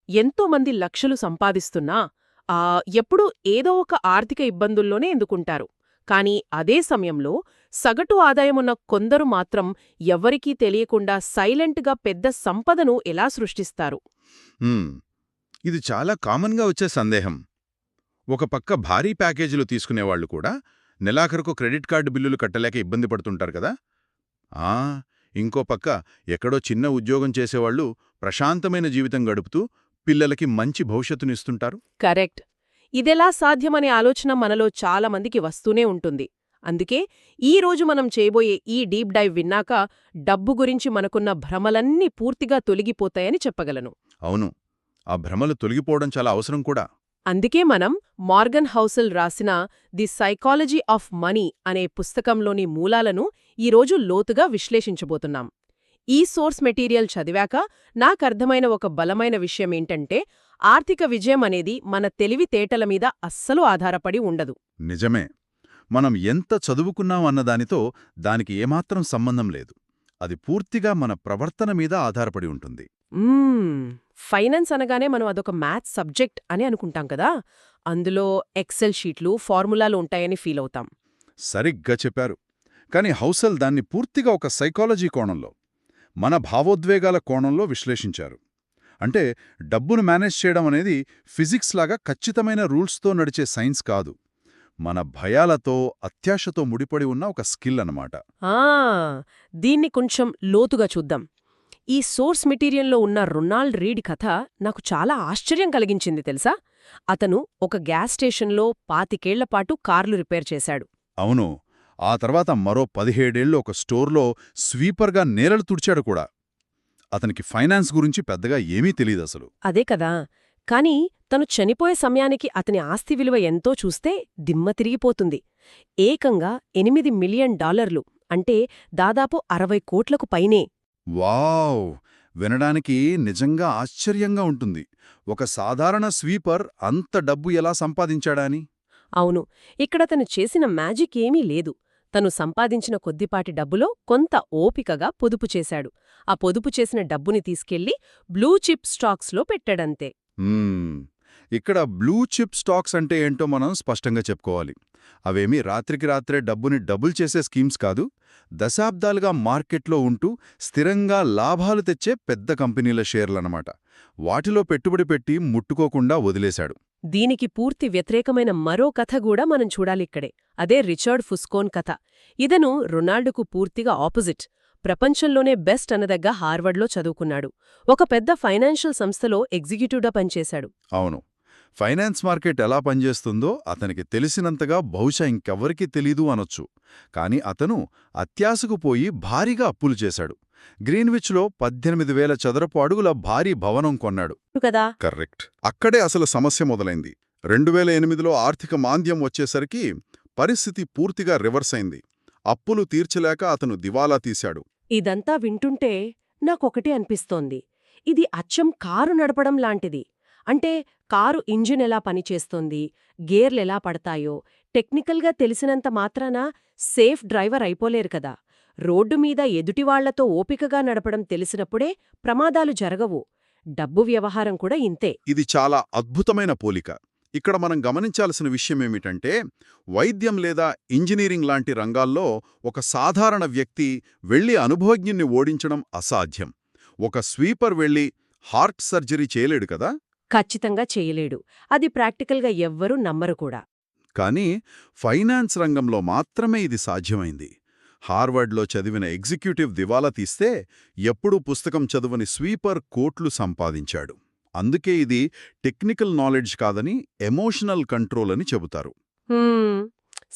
ఎంతోమంది లక్షలు సంపాదిస్తున్నా ఎప్పుడూ ఏదో ఒక ఆర్థిక ఇబ్బందుల్లోనే ఎందుకుంటారు. కానీ అదే సమయంలో సగటు ఆదాయమున్న కొందరు మాత్రం ఎవ్వరికీ తెలియకుండా సైలెంట్గా పెద్ద సంపదను ఎలా సృష్టిస్తారు. హ్మ్. ఇది చాలా కామన్గా వచ్చే సందేహం. ఒక పక్క భారీ ప్యాకేజీలు తీసుకునేవాళ్లు కూడా నెలాఖరుకు క్రెడిట్ కార్డు బిల్లులు కట్టలేక ఇబ్బంది పడుతుంటారు కదా. ఆ ఇంకో పక్క ఎక్కడో చిన్న ఉద్యోగం చేసేవాళ్లు ప్రశాంతమైన జీవితం గడుపుతూ పిల్లలకి మంచి భవిష్యత్తునిస్తుంటారు. కరెక్ట్. ఇదెలా సాధ్యమనే ఆలోచన మనలో చాలామందికి వస్తూనే ఉంటుంది. అందుకే ఈ రోజు మనం చేయబోయే ఈ డీప్ డైవ్ విన్నాక డబ్బు గురించి మనకున్న భ్రమలన్నీ పూర్తిగా తొలగిపోతాయని చెప్పగలను. అవును, ఆ భ్రమలు తొలగిపోవడం చాలా అవసరం కూడా. అందుకే మనం మార్గన్ హౌసెల్ రాసిన ది సైకాలజీ ఆఫ్ మనీ అనే పుస్తకంలోని మూలాలను ఈరోజు లోతుగా విశ్లేషించబోతున్నాం. ఈ సోర్స్ మెటీరియల్ చదివాక నాకర్థమైన ఒక బలమైన విషయమేంటంటే ఆర్థిక విజయం అనేది మన తెలివితేటల మీద అస్సలు ఆధారపడి ఉండదు. నిజమే. మనం ఎంత చదువుకున్నాం అన్నదానితో దానికి ఏమాత్రం సంబంధం లేదు. అది పూర్తిగా మన ప్రవర్తన మీద ఆధారపడి ఉంటుంది. ఫైనాన్స్ అనగానే మనం అదొక మ్యాథ్స్ సబ్జెక్ట్ అని అనుకుంటాం కదా. అందులో ఎక్సెల్ షీట్లు, ఫార్ములాలు ఉంటాయని ఫీల్ అవుతాం. సరిగ్గా చెప్పారు. కాని హౌసెల్ దాన్ని పూర్తిగా ఒక సైకాలజీ కోణంలో, మన భావోద్వేగాల కోణంలో విశ్లేషించారు. అంటే డబ్బును మేనేజ్ చేయడం అనేది ఫిజిక్స్ లాగా ఖచ్చితమైన రూల్స్తో నడిచే సైన్స్ కాదు. మన భయాలతో, అత్యాశతో ముడిపడి ఉన్న ఒక స్కిల్ అన్నమాట. దీన్ని కొంచెం లోతుగా చూద్దాం. ఈ సోర్స్ మెటీరియల్లో ఉన్న రొనాల్డ్ రీడ్ కథ నాకు చాలా ఆశ్చర్యం కలిగించింది తెలుసా. అతను ఒక గ్యాస్ స్టేషన్లో 25 ఏళ్లపాటు కార్లు రిపేర్ చేశాడు. అవును, ఆ తర్వాత మరో 17 ఏళ్లు ఒక స్టోర్లో స్వీపర్గా నేలలు తుడిచాడు కూడా. అతనికి ఫైనాన్స్ గురించి పెద్దగా ఏమీ తెలీదసలు. అదే కదా. కాని తను చనిపోయే సమయానికి అతని ఆస్తి విలువ ఎంతో చూస్తే దిమ్మ తిరిగిపోతుంది. ఏకంగా $8 మిలియన్, అంటే దాదాపు 60 కోట్లకు పైనే. వావ్! వినడానికి నిజంగా ఆశ్చర్యంగా ఉంటుంది. ఒక సాధారణ స్వీపర్ అంత డబ్బు ఎలా సంపాదించాడాని. అవును, ఇక్కడతను చేసిన మ్యాజిక్ ఏమీ లేదు. తను సంపాదించిన కొద్దిపాటి డబ్బులో కొంత ఓపికగా పొదుపు చేశాడు. ఆ పొదుపు చేసిన డబ్బుని తీసుకెళ్లి బ్లూ చిప్ స్టాక్స్లో పెట్టాడంతే. ఇక్కడ బ్లూ చిప్ స్టాక్స్ అంటే ఏంటో మనం స్పష్టంగా చెప్పుకోవాలి. అవేమీ రాత్రికి రాత్రే డబ్బుని డబుల్ చేసే స్కీమ్స్ కాదు. దశాబ్దాలుగా మార్కెట్లో ఉంటూ స్థిరంగా లాభాలు తెచ్చే పెద్ద కంపెనీల షేర్లన్నమాట. వాటిలో పెట్టుబడి పెట్టి ముట్టుకోకుండా వదిలేశాడు. దీనికి పూర్తి వ్యతిరేకమైన మరో కథ కూడా మనం చూడాలిక్కడే. అదే రిచర్డ్ ఫుస్కోన్ కథ. ఇతను రొనాల్డ్కు పూర్తిగా ఆపోజిట్. ప్రపంచంలోనే బెస్ట్ అనదగ్గ హార్వర్డ్లో చదువుకున్నాడు. ఒక పెద్ద ఫైనాన్షియల్ సంస్థలో ఎగ్జిక్యూటివ్గా పనిచేశాడు. అవును, ఫైనాన్స్ మార్కెట్ ఎలా పనిచేస్తుందో అతనికి తెలిసినంతగా బహుశా ఇంకెవ్వరికీ తెలీదు అనొచ్చు. కాని అతను అత్యాశకు పోయి భారీగా అప్పులు చేశాడు. గ్రీన్విచ్లో 18,000 చదరపు అడుగుల భారీ భవనం కొన్నాడు కదా. కరెక్ట్. అక్కడే అసలు సమస్య మొదలైంది. 2008లో ఆర్థిక మాంద్యం వచ్చేసరికి పరిస్థితి పూర్తిగా రివర్స్ అయింది. అప్పులు తీర్చలేక అతను దివాలా తీశాడు. ఇదంతా వింటుంటే నాకొకటే అనిపిస్తోంది. ఇది అచ్చం కారు నడపడం లాంటిది. అంటే కారు ఇంజిన్ ఎలా పనిచేస్తోంది, గేర్లెలా పడతాయో టెక్నికల్గా తెలిసినంత మాత్రాన సేఫ్ డ్రైవర్ అయిపోలేరు కదా. రోడ్డు మీద ఎదుటివాళ్లతో ఓపికగా నడపడం తెలిసినప్పుడే ప్రమాదాలు జరగవు. డబ్బు వ్యవహారం కూడా ఇంతే. ఇది చాలా అద్భుతమైన పోలిక. ఇక్కడ మనం గమనించాల్సిన విషయమేమిటంటే, వైద్యం లేదా ఇంజనీరింగ్ లాంటి రంగాల్లో ఒక సాధారణ వ్యక్తి వెళ్లి అనుభవజ్ఞుణ్ణి ఓడించడం అసాధ్యం. ఒక స్వీపర్ వెళ్లి హార్ట్ సర్జరీ చేయలేడు కదా. ఖచ్చితంగా చేయలేడు. అది ప్రాక్టికల్గా ఎవ్వరూ నమ్మరు కూడా. కానీ ఫైనాన్స్ రంగంలో మాత్రమే ఇది సాధ్యమైంది. హార్వర్డ్లో చదివిన ఎగ్జిక్యూటివ్ దివాలా తీస్తే ఎప్పుడూ పుస్తకం చదువని స్వీపర్ కోట్లు సంపాదించాడు. అందుకే ఇది టెక్నికల్ నాలెడ్జ్ కాదని ఎమోషనల్ కంట్రోల్ అని చెబుతారు.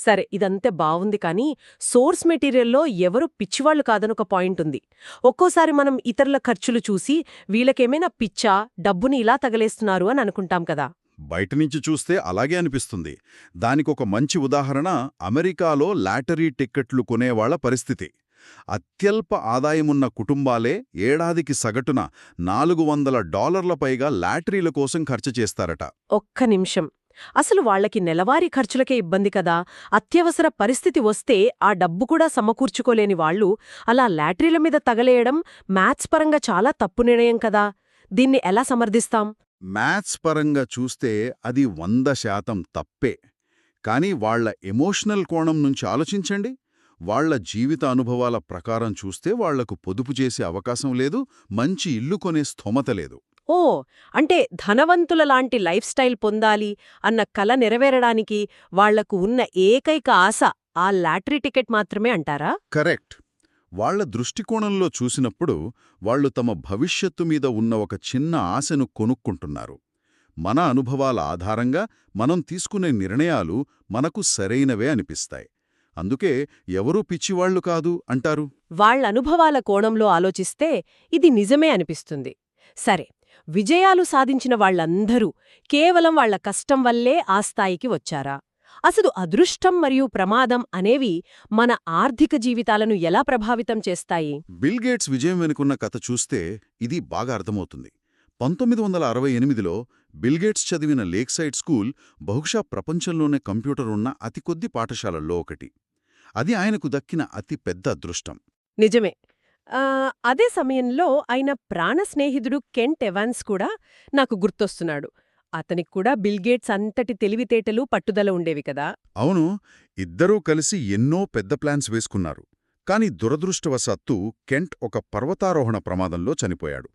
సరే, ఇదంతే బావుంది. కానీ సోర్స్ మెటీరియల్లో ఎవరు పిచ్చివాళ్లు కాదనొక పాయింట్ ఉంది. ఒక్కోసారి మనం ఇతరుల ఖర్చులు చూసి వీళ్ళకేమైనా పిచ్చా, డబ్బుని ఇలా తగలేస్తున్నారు అని అనుకుంటాం కదా. బయటనుంచి చూస్తే అలాగే అనిపిస్తుంది. దానికొక మంచి ఉదాహరణ అమెరికాలో లాటరీ టిక్కెట్లు కొనేవాళ్ల పరిస్థితి. అత్యల్ప ఆదాయమున్న కుటుంబాలే ఏడాదికి సగటున $400 పైగా లాటరీల కోసం ఖర్చు చేస్తారట. ఒక్క నిమిషం, అసలు వాళ్లకి నెలవారీ ఖర్చులకే ఇబ్బంది కదా. అత్యవసర పరిస్థితి వస్తే ఆ డబ్బు కూడా సమకూర్చుకోలేని వాళ్లు అలా లాటరీల మీద తగలేయడం మ్యాథ్స్ పరంగా చాలా తప్పు నిర్ణయం కదా. దీన్ని ఎలా సమర్థిస్తాం? మ్యాథ్స్ పరంగా చూస్తే అది 100% తప్పే. కానీ వాళ్ళ ఎమోషనల్ కోణం నుంచి ఆలోచించండి. వాళ్ళ జీవిత అనుభవాల ప్రకారం చూస్తే వాళ్లకు పొదుపు చేసే అవకాశం లేదు, మంచి ఇల్లు కొనే స్థోమత లేదు. ఓ, అంటే ధనవంతుల లాంటి లైఫ్ స్టైల్ పొందాలి అన్న కల నెరవేరడానికి వాళ్లకు ఉన్న ఏకైక ఆశ ఆ లాటరీ టికెట్ మాత్రమే అంటారా? కరెక్ట్. వాళ్ళ దృష్టికోణంలో చూసినప్పుడు వాళ్ళు తమ భవిష్యత్తు మీద ఉన్న ఒక చిన్న ఆశను కొనుక్కుంటున్నారు. మన అనుభవాల ఆధారంగా మనం తీసుకునే నిర్ణయాలు మనకు సరైనవే అనిపిస్తాయి. అందుకే ఎవరూ పిచ్చివాళ్లు కాదు అంటారు. వాళ్ళనుభవాల కోణంలో ఆలోచిస్తే ఇది నిజమే అనిపిస్తుంది. సరే, విజయాలు సాధించిన వాళ్లందరూ కేవలం వాళ్ల కష్టం వల్లే ఆ స్థాయికి వచ్చారా? అసలు అదృష్టం మరియు ప్రమాదం అనేవి మన ఆర్థిక జీవితాలను ఎలా ప్రభావితం చేస్తాయి? బిల్ గేట్స్ విజయం వెనుకున్న కథ చూస్తే ఇది బాగా అర్థమవుతుంది. 1968లో బిల్ గేట్స్ చదివిన లేక్ సైడ్ స్కూల్ బహుశా ప్రపంచంలోనే కంప్యూటర్ ఉన్న అతి కొద్ది పాఠశాలల్లో ఒకటి. అది ఆయనకు దక్కిన అతి పెద్ద అదృష్టం. నిజమే. అదే సమయంలో ఆయన ప్రాణ స్నేహితుడు కెంట్ ఎవాన్స్ కూడా నాకు గుర్తొస్తున్నాడు. అతనికి కూడా బిల్ గేట్స్ అంతటి తెలివితేటలు, పట్టుదల ఉండేవి కదా. అవును, ఇద్దరూ కలిసి ఎన్నో పెద్ద ప్లాన్స్ వేసుకున్నారు. కాని దురదృష్టవశాత్తు కెంట్ ఒక పర్వతారోహణ ప్రమాదంలో చనిపోయాడు.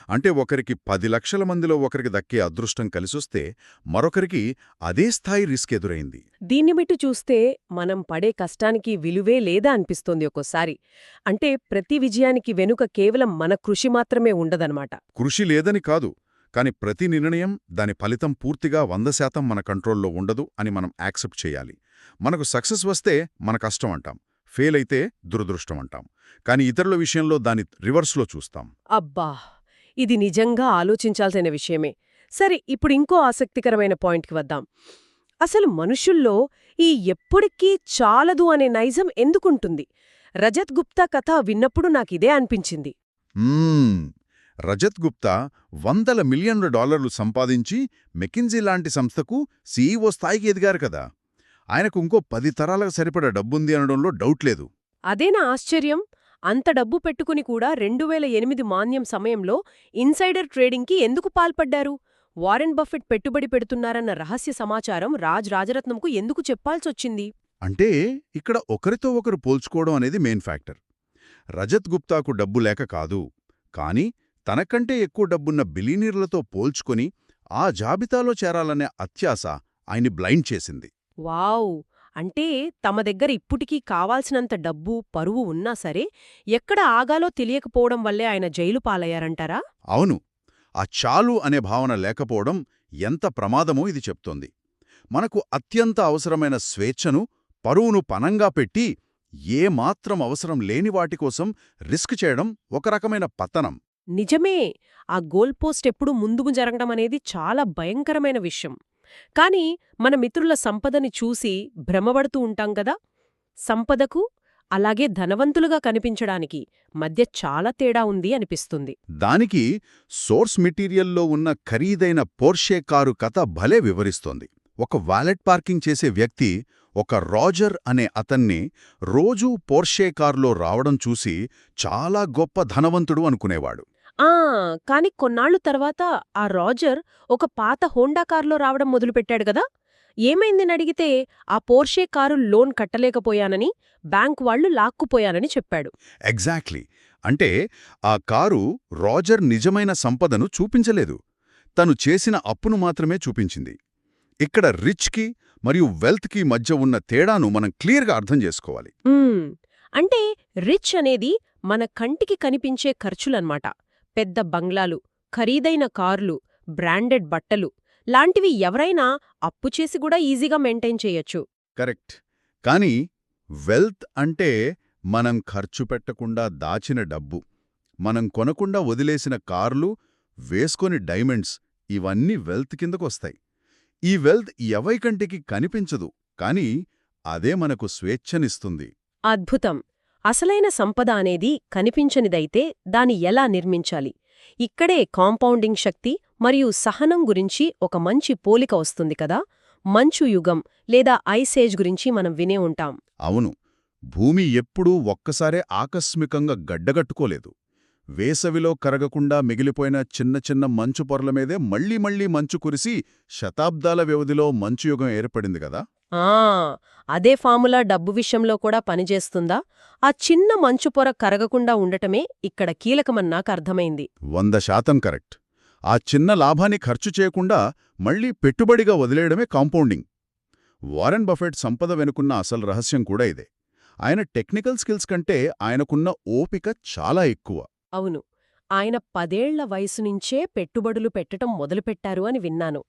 అంటే ఒకరికి 10 లక్షల మందిలో ఒకరికి దక్కే అదృష్టం కలిసొస్తే మరొకరికి అదే స్థాయి రిస్క్ ఎదురైంది. దీన్ని బట్టి చూస్తే మనం పడే కష్టానికి విలువే లేదా అనిపిస్తోంది ఒక్కోసారి. అంటే ప్రతి విజయానికి వెనుక కేవలం మన కృషి మాత్రమే ఉండదన్నమాట. కృషి లేదని కాదు, కాని ప్రతి నిర్ణయం, దాని ఫలితం పూర్తిగా 100% మన కంట్రోల్లో ఉండదు అని మనం యాక్సెప్ట్ చేయాలి. మనకు సక్సెస్ వస్తే మన కష్టం అంటాం, ఫెయిల్ అయితే దురదృష్టం అంటాం. కాని ఇతరుల విషయంలో దాని రివర్స్లో చూస్తాం. అబ్బా, ఇది నిజంగా ఆలోచించాల్సిన విషయమే. సరే, ఇప్పుడు ఇంకో ఆసక్తికరమైన పాయింట్కి వద్దాం. అసలు మనుషుల్లో ఈ ఎప్పటికీ చాలదు అనే నైజం ఎందుకుంటుంది? రజత్ గుప్తా కథ విన్నప్పుడు నాకిదే అనిపించింది. రజత్ గుప్తా $100 మిలియన్లు సంపాదించి మెకిన్జీ లాంటి సంస్థకు సీఈఓ స్థాయికి ఎదిగారు కదా. ఆయనకు ఇంకో 10 తరాలకు సరిపడా డబ్బుంది అనడంలో డౌట్ లేదు. అదేనా ఆశ్చర్యం! అంత డబ్బు పెట్టుకుని కూడా 2008 మాంద్యం సమయంలో ఇన్సైడర్ ట్రేడింగ్కి ఎందుకు పాల్పడ్డారు? వారెన్ బఫెట్ పెట్టుబడి పెడుతున్నారన్న రహస్య సమాచారం రాజరత్నంకు ఎందుకు చెప్పాల్సొచ్చింది? అంటే ఇక్కడ ఒకరితో ఒకరు పోల్చుకోవడం అనేది మెయిన్ ఫ్యాక్టర్. రజత్ గుప్తాకు డబ్బు లేక కాదు, కానీ తనకంటే ఎక్కువ డబ్బున్న బిలీనీర్లతో పోల్చుకొని ఆ జాబితాలో చేరాలనే అత్యాశ ఆయన్ని బ్లైండ్ చేసింది. వావ్! అంటే తమ దగ్గర ఇప్పటికీ కావాల్సినంత డబ్బు, పరువు ఉన్నా సరే ఎక్కడ ఆగాలో తెలియకపోవడం వల్లే ఆయన జైలు పాలయ్యారంటారా? అవును, ఆ చాలు అనే భావన లేకపోవడం ఎంత ప్రమాదమో ఇది చెప్తోంది. మనకు అత్యంత అవసరమైన స్వేచ్ఛను, పరువును పనంగా పెట్టి ఏమాత్రం అవసరం లేని వాటికోసం రిస్క్ చేయడం ఒక రకమైన పతనం. నిజమే. ఆ గోల్ పోస్ట్ ఎప్పుడూ ముందుకు జరగడం అనేది చాలా భయంకరమైన విషయం. కాని మన మిత్రుల సంపదని చూసి భ్రమపడుతూ ఉంటాం కదా. సంపదకు, అలాగే ధనవంతులుగా కనిపించడానికి మధ్య చాలా తేడా ఉంది అనిపిస్తుంది. దానికి సోర్స్ మెటీరియల్లో ఉన్న ఖరీదైన పోర్షే కారు కథ భలే వివరిస్తోంది. ఒక వాలెట్ పార్కింగ్ చేసే వ్యక్తి ఒక రాజర్ అనే అతన్ని రోజూ పోర్షే కారులో రావడం చూసి చాలా గొప్ప ధనవంతుడు అనుకునేవాడు. కాని కొన్నాళ్లు తర్వాత ఆ రాజర్ ఒక పాత హోండా కారులో రావడం మొదలుపెట్టాడు గదా. ఏమైందనడిగితే ఆ పోర్షే కారు లోన్ కట్టలేకపోయానని, బ్యాంక్ వాళ్లు లాక్కుపోయానని చెప్పాడు. ఎగ్జాక్ట్లీ. అంటే ఆ కారు రాజర్ నిజమైన సంపదను చూపించలేదు, తను చేసిన అప్పును మాత్రమే చూపించింది. ఇక్కడ రిచ్కి మరియు వెల్త్కి మధ్య ఉన్న తేడాను మనం క్లియర్గా అర్థం చేసుకోవాలి. అంటే రిచ్ అనేది మన కంటికి కనిపించే ఖర్చులన్మాట. పెద్ద బంగ్లాలు, ఖరీదైన కార్లు, బ్రాండెడ్ బట్టలు లాంటివి ఎవరైనా అప్పు చేసి కూడా ఈజీగా మెయింటైన్ చేయొచ్చు. కరెక్ట్. కానీ వెల్త్ అంటే మనం ఖర్చు పెట్టకుండా దాచిన డబ్బు, మనం కొనకుండా వదిలేసిన కార్లు, వేసుకొని డైమండ్స్, ఇవన్నీ వెల్త్ కిందకొస్తాయి. ఈ వెల్త్ ఎవరికంటికి కనిపించదు, కానీ అదే మనకు స్వేచ్ఛనిస్తుంది. అద్భుతం. అసలైన సంపద అనేది కనిపించనిదైతే దాన్ని ఎలా నిర్మించాలి? ఇక్కడే కాంపౌండింగ్ శక్తి మరియు సహనం గురించి ఒక మంచి పోలిక వస్తుంది కదా. మంచు యుగం లేదా ఐసేజ్ గురించి మనం వినే ఉంటాం. అవును, భూమి ఎప్పుడూ ఒక్కసారే ఆకస్మికంగా గడ్డగట్టుకోలేదు. వేసవిలో కరగకుండా మిగిలిపోయిన చిన్న చిన్న మంచు పొరల మీదే మళ్లీ మళ్లీ మంచు కురిసి శతాబ్దాల వ్యవధిలో మంచుయుగం ఏర్పడింది కదా. ఆ అదే ఫార్ములా డబ్బు విషయంలో కూడా పనిచేస్తుందా? ఆ చిన్న మంచు పొర కరగకుండా ఉండటమే ఇక్కడ కీలకమని నాకు అర్థమైంది. 100% కరెక్ట్. ఆ చిన్న లాభాన్ని ఖర్చు చేయకుండా మళ్లీ పెట్టుబడిగా వదిలేయడమే కాంపౌండింగ్. వారెన్ బఫెట్ సంపద వెనుకున్న అసలు రహస్యం కూడా ఇదే. ఆయన టెక్నికల్ స్కిల్స్ కంటే ఆయనకున్న ఓపిక చాలా ఎక్కువ. అవును, ఆయన 10 ఏళ్ల వయసు నుంచే పెట్టుబడులు పెట్టటం మొదలుపెట్టారు అని విన్నాను.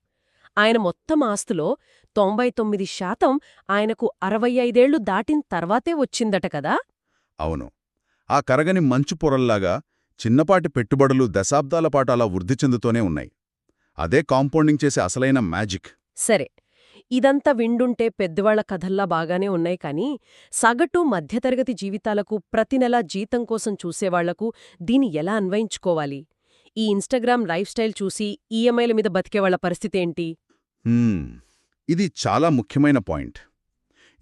ఆయన మొత్తం ఆస్తులో 99% ఆయనకు 65 ఏళ్లు దాటిన తర్వాతే వచ్చిందట కదా. అవును, ఆ కరగని మంచు పొరల్లాగా చిన్నపాటి పెట్టుబడులు దశాబ్దాల పాటు అలా వృద్ధి చెందుతూనే ఉన్నాయి. అదే కాంపౌండింగ్ చేసే అసలైన మ్యాజిక్. సరే, ఇదంతా విండుంటే పెద్దవాళ్ల కథల్లా బాగానే ఉన్నాయి కానీ, సగటు మధ్యతరగతి జీవితాలకు ప్రతి నెలా జీతం కోసం చూసేవాళ్లకు దీన్ని ఎలా అన్వయించుకోవాలి? ఈ ఇన్‌స్టాగ్రామ్ లైఫ్ స్టైల్ చూసి ఈఎంఐల మీద బతికేవాళ్ల పరిస్థితేంటి? ఇది చాలా ముఖ్యమైన పాయింట్.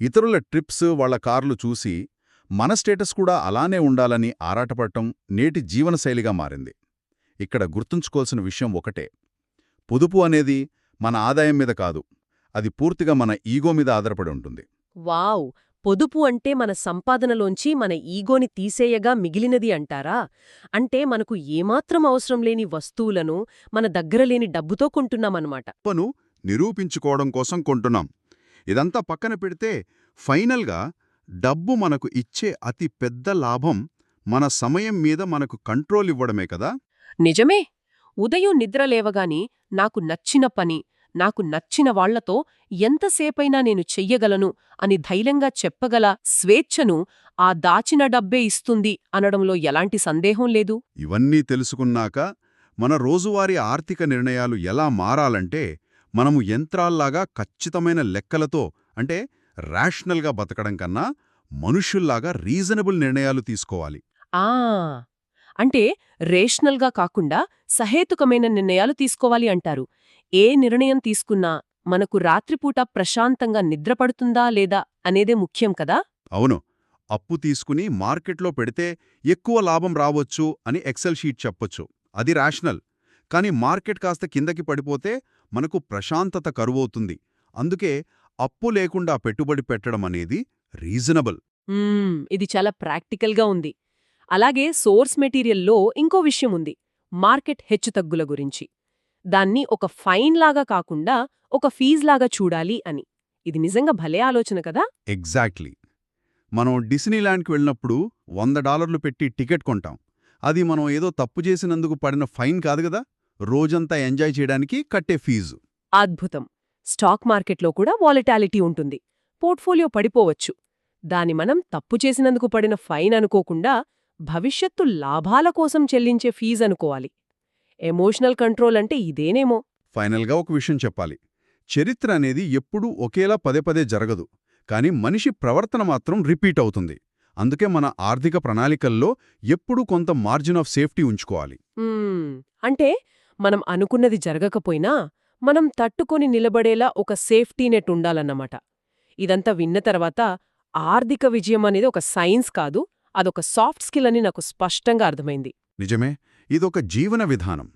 ఇతరుల ట్రిప్స్, వాళ్ల కార్లు చూసి మన స్టేటస్ కూడా అలానే ఉండాలని ఆరాటపడటం నేటి జీవనశైలిగా మారింది. ఇక్కడ గుర్తుంచుకోవాల్సిన విషయం ఒకటే: పొదుపు అనేది మన ఆదాయం మీద కాదు, అది పూర్తిగా మన ఈగో మీద ఆధారపడి ఉంటుంది. వావ్! పొదుపు అంటే మన సంపాదనలోంచి మన ఈగోని తీసేయగా మిగిలినది అంటారా? అంటే మనకు ఏమాత్రం అవసరం లేని వస్తువులను మన దగ్గర లేని డబ్బుతో కొంటున్నామన్నమాట. పను నిరూపించుకోవడం కోసం కొంటున్నాం. ఇదంతా పక్కన పెడితే ఫైనల్గా డబ్బు మనకు ఇచ్చే అతి పెద్ద లాభం మన సమయం మీద మనకు కంట్రోల్ ఇవ్వడమే కదా. నిజమే. ఉదయం నిద్ర లేవగాని నాకు నచ్చిన పని, నాకు నచ్చిన వాళ్లతో ఎంతసేపైనా నేను చెయ్యగలను అని ధైర్యంగా చెప్పగల స్వేచ్ఛను ఆ దాచిన డబ్బే ఇస్తుంది అనడంలో ఎలాంటి సందేహం లేదు. ఇవన్నీ తెలుసుకున్నాక మన రోజువారీ ఆర్థిక నిర్ణయాలు ఎలా మారాలంటే, మనము యంత్రాల్లాగా ఖచ్చితమైన లెక్కలతో అంటే రేషనల్గా బతకడం కన్నా మనుష్యుల్లాగా రీజనబుల్ నిర్ణయాలు తీసుకోవాలి. ఆ అంటే రేషనల్గా కాకుండా సహేతుకమైన నిర్ణయాలు తీసుకోవాలి అంటారు. ఏ నిర్ణయం తీసుకున్నా మనకు రాత్రిపూట ప్రశాంతంగా నిద్రపడుతుందా లేదా అనేదే ముఖ్యం కదా. అవును, అప్పు తీసుకుని మార్కెట్లో పెడితే ఎక్కువ లాభం రావొచ్చు అని ఎక్సెల్ షీట్ చెప్పొచ్చు, అది రేషనల్. కానీ మార్కెట్ కాస్త కిందకి పడిపోతే మనకు ప్రశాంతత కరువవుతుంది. అందుకే అప్పు లేకుండా పెట్టుబడి పెట్టడం అనేది రీజనబుల్. ఇది చాలా ప్రాక్టికల్గా ఉంది. అలాగే సోర్స్ మెటీరియల్లో ఇంకో విషయం ఉంది, మార్కెట్ హెచ్చుతగ్గుల గురించి. దాన్ని ఒక ఫైన్ లాగా కాకుండా ఒక ఫీజ్లాగా చూడాలి అని. ఇది నిజంగా భలే ఆలోచన కదా. ఎగ్జాక్ట్లీ. మనం డిస్నీల్యాండ్కి వెళ్ళినప్పుడు $100 పెట్టి టికెట్ కొంటాం. అది మనం ఏదో తప్పు చేసినందుకు పడిన ఫైన్ కాదు కదా, రోజంతా ఎంజాయ్ చేయడానికి కట్టే ఫీజు. అద్భుతం. స్టాక్ మార్కెట్లో కూడా వాలటాలిటీ ఉంటుంది, పోర్ట్ఫోలియో పడిపోవచ్చు. దాని మనం తప్పు చేసినందుకు పడిన ఫైన్ అనుకోకుండా భవిష్యత్తు లాభాల కోసం చెల్లించే ఫీజు అనుకోవాలి. ఎమోషనల్ కంట్రోల్ అంటే ఇదేనేమో. ఫైనల్గా ఒక విషయం చెప్పాలి. చరిత్ర అనేది ఎప్పుడూ ఒకేలా పదే జరగదు, కానీ మనిషి ప్రవర్తన మాత్రం రిపీట్ అవుతుంది. అందుకే మన ఆర్థిక ప్రణాళికల్లో ఎప్పుడూ కొంత మార్జిన్ ఆఫ్ సేఫ్టీ ఉంచుకోవాలి. అంటే మనం అనుకున్నది జరగకపోయినా మనం తట్టుకొని నిలబడేలా ఒక సేఫ్టీ నెట్ ఉండాలన్నమాట. ఇదంతా విన్న తర్వాత ఆర్థిక విజయం అనేది ఒక సైన్స్ కాదు, అదొక సాఫ్ట్ స్కిల్ అని నాకు స్పష్టంగా అర్థమైంది. నిజమే, ఇదొక జీవన విధానం.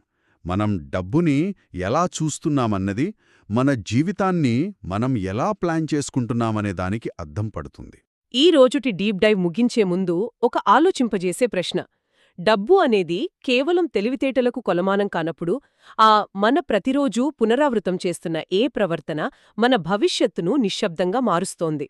మనం డబ్బుని ఎలా చూస్తున్నామన్నది మన జీవితాన్ని మనం ఎలా ప్లాన్ చేసుకుంటున్నామనే దానికి అద్దం పడుతుంది. ఈ రోజుటి డీప్ డైవ్ ముగించే ముందు ఒక ఆలోచింపజేసే ప్రశ్న: డబ్బు అనేది కేవలం తెలివితేటలకు కొలమానం కానప్పుడు, మన ప్రతిరోజూ పునరావృతం చేస్తున్న ఏ ప్రవర్తన మన భవిష్యత్తును నిశ్శబ్దంగా మారుస్తోంది?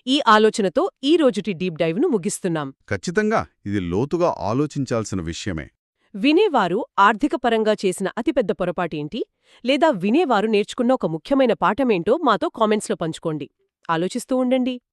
ఈ ఆలోచనతో ఈ రోజుటి డీప్ డైవ్ను ముగిస్తున్నాం. ఖచ్చితంగా ఇది లోతుగా ఆలోచించాల్సిన విషయమే. వినేవారు ఆర్థికపరంగా చేసిన అతిపెద్ద పొరపాటేంటి, లేదా వినేవారు నేర్చుకున్న ఒక ముఖ్యమైన పాఠమేంటో మాతో కామెంట్స్లో పంచుకోండి. ఆలోచిస్తూ ఉండండి.